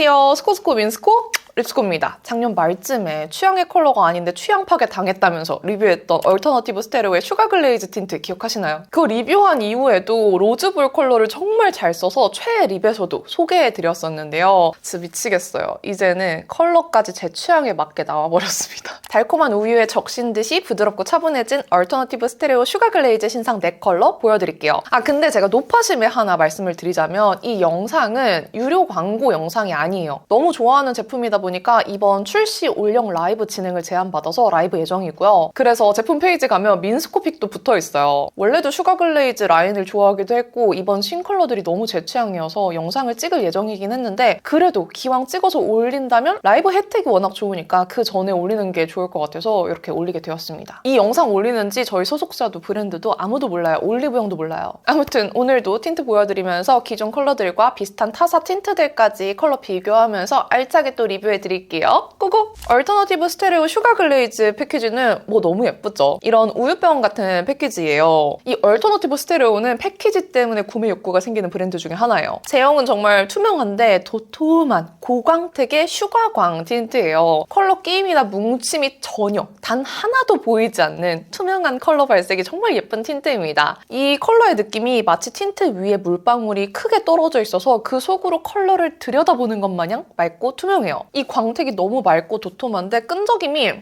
안녕하세요. 스코스코 민스코 립스코입니다. 작년 말쯤에 취향의 컬러가 아닌데 취향 파괴 당했다면서 리뷰했던 얼터너티브 스테레오의 슈가 글레이즈 틴트 기억하시나요? 그 리뷰한 이후에도 로즈볼 컬러를 정말 잘 써서 최애 립에서도 소개해드렸었는데요. 진짜 미치겠어요. 이제는 컬러까지 제 취향에 맞게 나와버렸습니다. 달콤한 우유에 적신 듯이 부드럽고 차분해진 얼터너티브 스테레오 슈가 글레이즈 신상 4컬러 보여드릴게요. 근데 제가 노파심에 하나 말씀을 드리자면 이 영상은 유료 광고 영상이 아니에요. 너무 좋아하는 제품이다 보니까 이번 출시 올영 라이브 진행을 제안받아서 라이브 예정이고요. 그래서 제품 페이지 가면 민스코픽도 붙어있어요. 원래도 슈가 글레이즈 라인을 좋아하기도 했고 이번 신컬러들이 너무 제 취향이어서 영상을 찍을 예정이긴 했는데 그래도 기왕 찍어서 올린다면 라이브 혜택이 워낙 좋으니까 그 전에 올리는 게 좋을 것 같아서 이렇게 올리게 되었습니다. 이 영상 올리는지 저희 소속사도 브랜드도 아무도 몰라요. 올리브영도 몰라요. 아무튼 오늘도 틴트 보여드리면서 기존 컬러들과 비슷한 타사 틴트들까지 컬러 비교하면서 알차게 또 리뷰해드릴게요. 고고! 얼터너티브 스테레오 슈가 글레이즈 패키지는 뭐 너무 예쁘죠? 이런 우유병 같은 패키지예요. 이 얼터너티브 스테레오는 패키지 때문에 구매 욕구가 생기는 브랜드 중에 하나예요. 제형은 정말 투명한데 도톰한 고광택의 슈가광 틴트예요. 컬러 끼임이나 뭉침이 전혀 단 하나도 보이지 않는 투명한 컬러 발색이 정말 예쁜 틴트입니다. 이 컬러의 느낌이 마치 틴트 위에 물방울이 크게 떨어져 있어서 그 속으로 컬러를 들여다보는 것 마냥 맑고 투명해요. 이 광택이 너무 맑고 도톰한데 끈적임이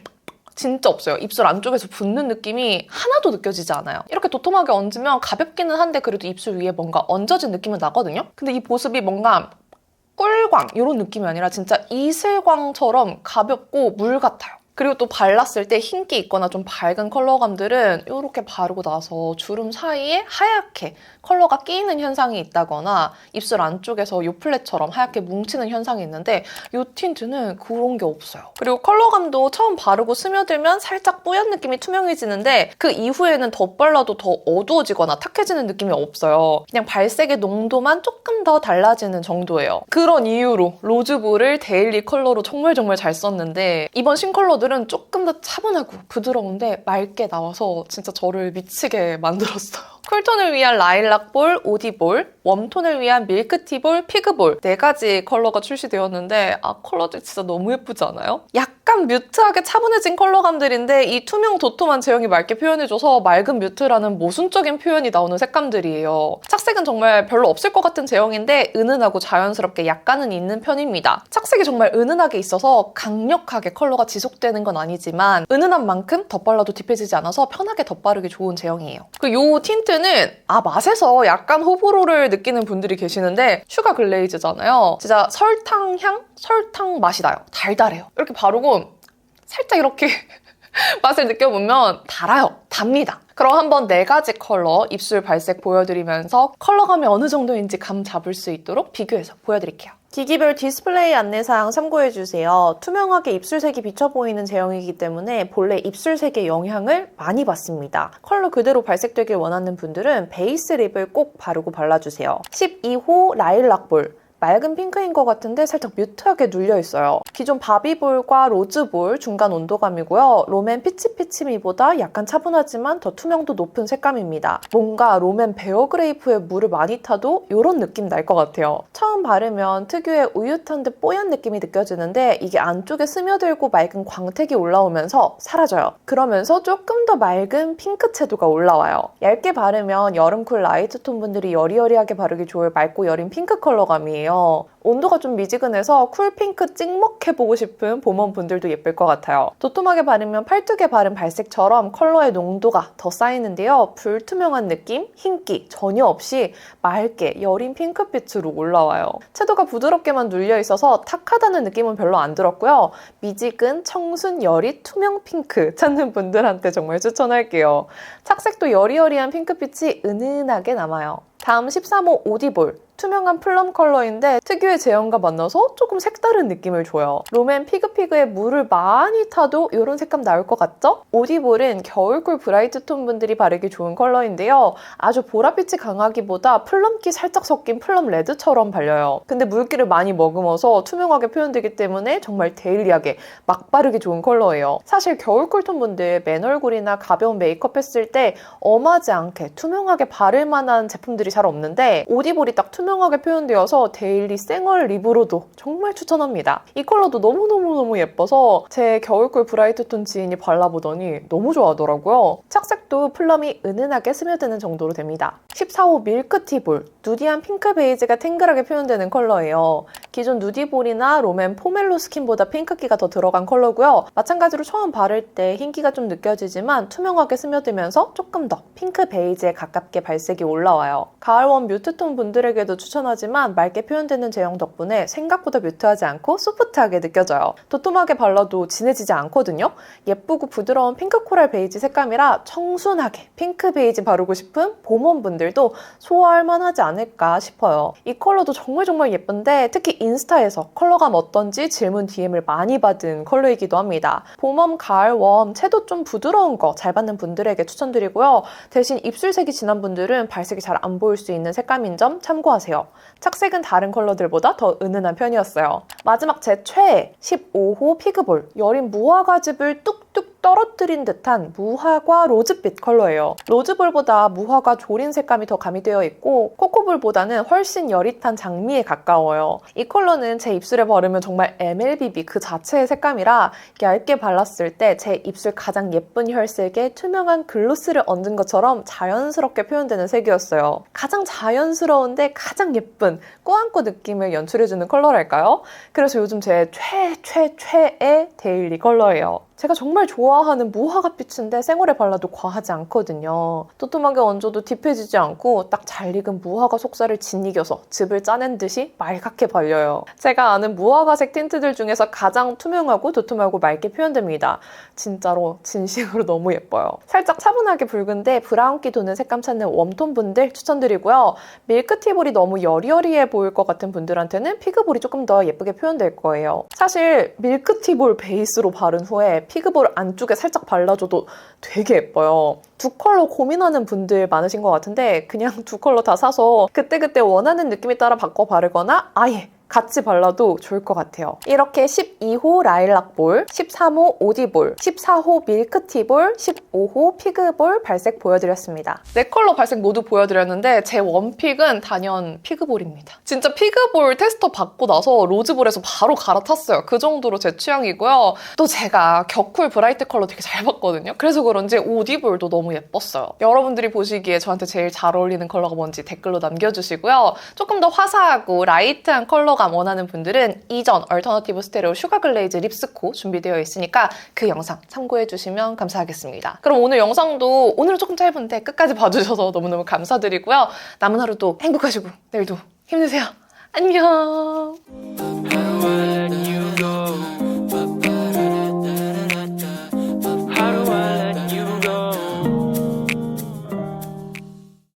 진짜 없어요. 입술 안쪽에서 붙는 느낌이 하나도 느껴지지 않아요. 이렇게 도톰하게 얹으면 가볍기는 한데 그래도 입술 위에 뭔가 얹어진 느낌은 나거든요. 근데 이 보습이 뭔가 꿀광 이런 느낌이 아니라 진짜 이슬광처럼 가볍고 물 같아요. 그리고 또 발랐을 때 흰기 있거나 좀 밝은 컬러감들은 이렇게 바르고 나서 주름 사이에 하얗게 컬러가 끼이는 현상이 있다거나 입술 안쪽에서 요플레처럼 하얗게 뭉치는 현상이 있는데 이 틴트는 그런 게 없어요. 그리고 컬러감도 처음 바르고 스며들면 살짝 뽀얀 느낌이 투명해지는데 그 이후에는 덧발라도 더 어두워지거나 탁해지는 느낌이 없어요. 그냥 발색의 농도만 조금 더 달라지는 정도예요. 그런 이유로 로즈볼을 데일리 컬러로 정말 잘 썼는데 이번 신컬러들은 조금 더 차분하고 부드러운데 맑게 나와서 진짜 저를 미치게 만들었어요. 쿨톤을 위한 라일락볼, 오디볼, 웜톤을 위한 밀크티볼, 피그볼 4가지 컬러가 출시되었는데 컬러들 진짜 너무 예쁘지 않아요? 약간 뮤트하게 차분해진 컬러감들인데 이 투명 도톰한 제형이 맑게 표현해줘서 맑은 뮤트라는 모순적인 표현이 나오는 색감들이에요. 착색은 정말 별로 없을 것 같은 제형인데 은은하고 자연스럽게 약간은 있는 편입니다. 착색이 정말 은은하게 있어서 강력하게 컬러가 지속되는 건 아니지만 은은한 만큼 덧발라도 딥해지지 않아서 편하게 덧바르기 좋은 제형이에요. 그리고 이 틴트는 맛에서 약간 호불호를 느끼는 분들이 계시는데 슈가 글레이즈잖아요. 진짜 설탕향? 설탕 맛이 나요. 달달해요. 이렇게 바르고 살짝 이렇게 맛을 느껴보면 달아요. 답니다. 그럼 한번 4가지 컬러 입술 발색 보여드리면서 컬러감이 어느 정도인지 감 잡을 수 있도록 비교해서 보여드릴게요. 기기별 디스플레이 안내사항 참고해주세요. 투명하게 입술색이 비쳐 보이는 제형이기 때문에 본래 입술색의 영향을 많이 받습니다. 컬러 그대로 발색되길 원하는 분들은 베이스 립을 꼭 바르고 발라주세요. 12호 라일락볼. 맑은 핑크인 것 같은데 살짝 뮤트하게 눌려있어요. 기존 바비볼과 로즈볼 중간 온도감이고요. 롬앤 피치피치미보다 약간 차분하지만 더 투명도 높은 색감입니다. 뭔가 롬앤 베어그레이프에 물을 많이 타도 이런 느낌 날 것 같아요. 처음 바르면 특유의 우윳한 듯 뽀얀 느낌이 느껴지는데 이게 안쪽에 스며들고 맑은 광택이 올라오면서 사라져요. 그러면서 조금 더 맑은 핑크 채도가 올라와요. 얇게 바르면 여름쿨 라이트톤 분들이 여리여리하게 바르기 좋을 맑고 여린 핑크 컬러감이에요. 온도가 좀 미지근해서 쿨핑크 찍먹해보고 싶은 봄원분들도 예쁠 것 같아요. 도톰하게 바르면 팔뚝에 바른 발색처럼 컬러의 농도가 더 쌓이는데요. 불투명한 느낌, 흰기 전혀 없이 맑게 여린 핑크빛으로 올라와요. 채도가 부드럽게만 눌려있어서 탁하다는 느낌은 별로 안 들었고요. 미지근, 청순, 여리, 투명 핑크 찾는 분들한테 정말 추천할게요. 착색도 여리여리한 핑크빛이 은은하게 남아요. 다음 13호 오디볼. 투명한 플럼 컬러인데 특유의 제형과 만나서 조금 색다른 느낌을 줘요. 롬앤 피그피그에 물을 많이 타도 이런 색감 나올 것 같죠? 오디볼은 겨울쿨 브라이트 톤 분들이 바르기 좋은 컬러인데요. 아주 보랏빛이 강하기보다 플럼기 살짝 섞인 플럼 레드처럼 발려요. 근데 물기를 많이 머금어서 투명하게 표현되기 때문에 정말 데일리하게 막 바르기 좋은 컬러예요. 사실 겨울쿨 톤 분들 맨 얼굴이나 가벼운 메이크업 했을 때 엄하지 않게 투명하게 바를 만한 제품들이 잘 없는데 오디볼이 딱 투명하게 표현되어서 데일리 생얼 립으로도 정말 추천합니다. 이 컬러도 너무너무 예뻐서 제 겨울쿨 브라이트 톤 지인이 발라보더니 너무 좋아하더라고요. 착색도 플럼이 은은하게 스며드는 정도로 됩니다. 14호 밀크티볼, 누디한 핑크 베이지가 탱글하게 표현되는 컬러예요. 기존 누디볼이나 롬앤 포멜로 스킨보다 핑크기가 더 들어간 컬러고요. 마찬가지로 처음 바를 때 흰기가 좀 느껴지지만 투명하게 스며들면서 조금 더 핑크 베이지에 가깝게 발색이 올라와요. 가을웜 뮤트톤 분들에게도 추천하지만 맑게 표현되는 제형 덕분에 생각보다 뮤트하지 않고 소프트하게 느껴져요. 도톰하게 발라도 진해지지 않거든요. 예쁘고 부드러운 핑크 코랄 베이지 색감이라 청순하게 핑크 베이지 바르고 싶은 봄웜 분들도 소화할 만하지 않을까 싶어요. 이 컬러도 정말 예쁜데 특히 인스타에서 컬러감 어떤지 질문 DM을 많이 받은 컬러이기도 합니다. 봄웜, 가을웜, 채도 좀 부드러운 거 잘 받는 분들에게 추천드리고요. 대신 입술색이 진한 분들은 발색이 잘 안 보일 수 있는 색감인 점 참고하세요. 착색은 다른 컬러들보다 더 은은한 편이었어요. 마지막 제 최애 15호 피그볼, 여린 무화과즙을 뚝뚝 떨어뜨린 듯한 무화과 로즈빛 컬러예요. 로즈볼보다 무화과 조린 색감이 더 가미되어 있고 코코볼보다는 훨씬 여릿한 장미에 가까워요. 이 컬러는 제 입술에 바르면 정말 MLBB 그 자체의 색감이라 얇게 발랐을 때 제 입술 가장 예쁜 혈색에 투명한 글로스를 얹은 것처럼 자연스럽게 표현되는 색이었어요. 가장 자연스러운데 가장 예쁜 꾸안꾸 느낌을 연출해주는 컬러랄까요? 그래서 요즘 제 최애 데일리 컬러예요. 제가 정말 좋아하는 무화과빛인데 생얼에 발라도 과하지 않거든요. 도톰하게 얹어도 딥해지지 않고 딱 잘 익은 무화과 속살을 짓이겨서 즙을 짜낸 듯이 맑게 발려요. 제가 아는 무화과색 틴트들 중에서 가장 투명하고 도톰하고 맑게 표현됩니다. 진짜로 진심으로 너무 예뻐요. 살짝 차분하게 붉은데 브라운기 도는 색감 찾는 웜톤 분들 추천드리고요. 밀크티볼이 너무 여리여리해 보일 것 같은 분들한테는 피그볼이 조금 더 예쁘게 표현될 거예요. 사실 밀크티볼 베이스로 바른 후에 피그볼 안쪽에 살짝 발라줘도 되게 예뻐요. 두 컬러 고민하는 분들 많으신 것 같은데 그냥 두 컬러 다 사서 그때그때 원하는 느낌에 따라 바꿔 바르거나 아예 같이 발라도 좋을 것 같아요. 이렇게 12호 라일락볼, 13호 오디볼, 14호 밀크티볼, 15호 피그볼 발색 보여드렸습니다. 4컬러 발색 모두 보여드렸는데 제 원픽은 단연 피그볼입니다. 진짜 피그볼 테스터 받고 나서 로즈볼에서 바로 갈아탔어요. 그 정도로 제 취향이고요. 또 제가 격쿨 브라이트 컬러 되게 잘 봤거든요. 그래서 그런지 오디볼도 너무 예뻤어요. 여러분들이 보시기에 저한테 제일 잘 어울리는 컬러가 뭔지 댓글로 남겨주시고요. 조금 더 화사하고 라이트한 컬러가 원하는 분들은 이전 얼터너티브 스테레오 슈가 글레이즈 립스코 준비되어 있으니까 그 영상 참고해주시면 감사하겠습니다. 그럼 오늘 영상도 오늘은 조금 짧은데 끝까지 봐주셔서 너무너무 감사드리고요. 남은 하루도 행복하시고 내일도 힘내세요. 안녕.